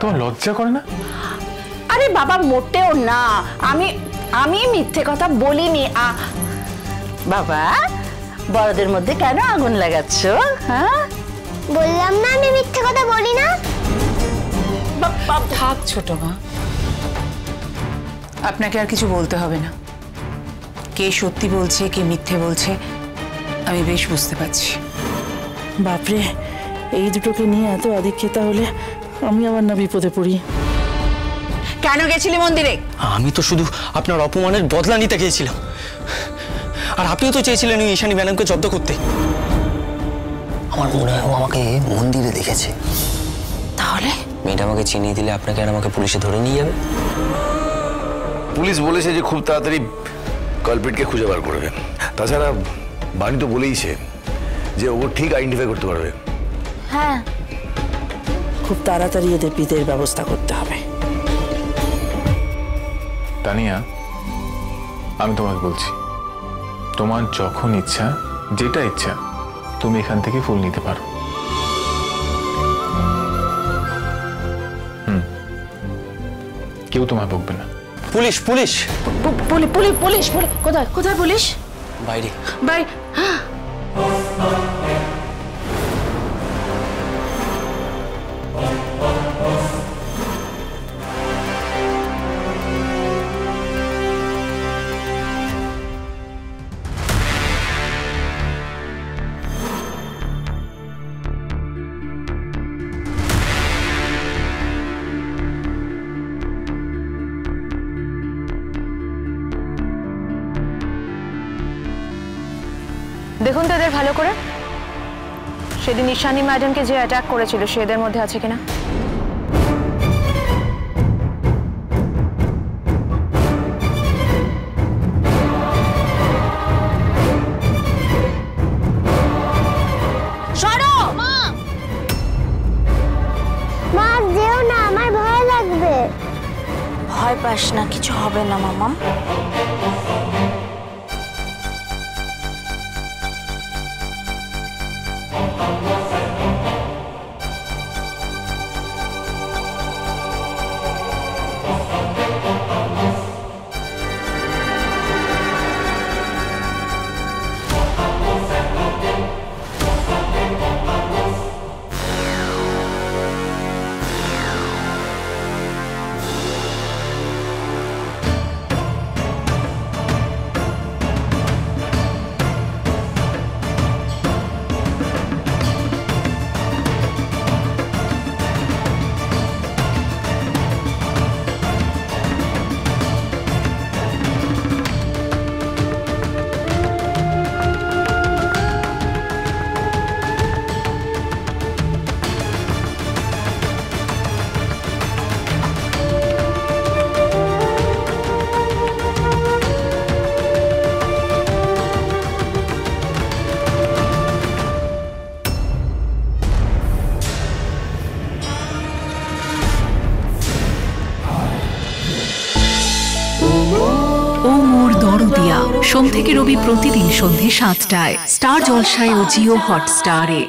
তোমার লজ্জা করে না? আরে বাবা মোটেও না, আমি আমি মিথ্যে কথা বলিনি। বাবা বড়দের মধ্যে কেন আগুন লাগাচ্ছ? হ্যাঁ বললাম না আমি মিথ্যে কথা বলি না। থাক ছোট মা, আপনাকে আর কিছু বলতে হবে না। কে সত্যি বলছে কে মিথ্যে বলছে আমি বেশ বুঝতে পারছি। বাপরে, এই দুটোকে নিয়ে এত আদিক্ষেতা হলে আমি আবার না বিপদে পড়ি। কেন গেছিলি মন্দিরে? আমি তো শুধু আপনার অপমানের বদলা নিতে গিয়েছিলাম, আর আপনিও তো চেয়েছিলেন ওই ঈশানী ম্যাডামকে জব্দ করতে। আমার মনে হয় ও আমাকে মন্দিরে দেখেছে। তাহলে মেয়েটা আমাকে চিনিয়ে দিলে আপনাকে আর আমাকে পুলিশে ধরে নিয়ে যাবে। পুলিশ বলেছে যে খুব তাড়াতাড়ি কালপ্রিটকে খুঁজে বার করবে। তাছাড়া বাণী তো বলেইছে যে ও ঠিক আইডেন্টিফাই করতে পারবে। হ্যাঁ, খুব তাড়াতাড়ি এদের বিদের ব্যবস্থা করতে হবে। তানিয়া, আমি তোমাকে বলছি, তোমার যখন ইচ্ছা, যেটা ইচ্ছা, তুমি এখান থেকে ফুল নিতে পারো। কেউ তোমায় বকবে না। পুলিশ পুলিশ পুলিশ পুলিশ কোথায় কোথায় পুলিশ? বাইরে। ভাই দেখুন তো এদের ভালো করে, সেদিন ঈশানী ম্যাডামকে যে অ্যাটাক করেছিল সে এদের মধ্যে আছে কিনা। সরো মা, মা যেও না, আমার ভয় লাগবে। ভয় পাস না, কিছু হবে না মামা। সোম থেকে রবি প্রতিদিন সন্ধ্যে ৭টায় স্টার জলসায় ও জিও হটস্টারে।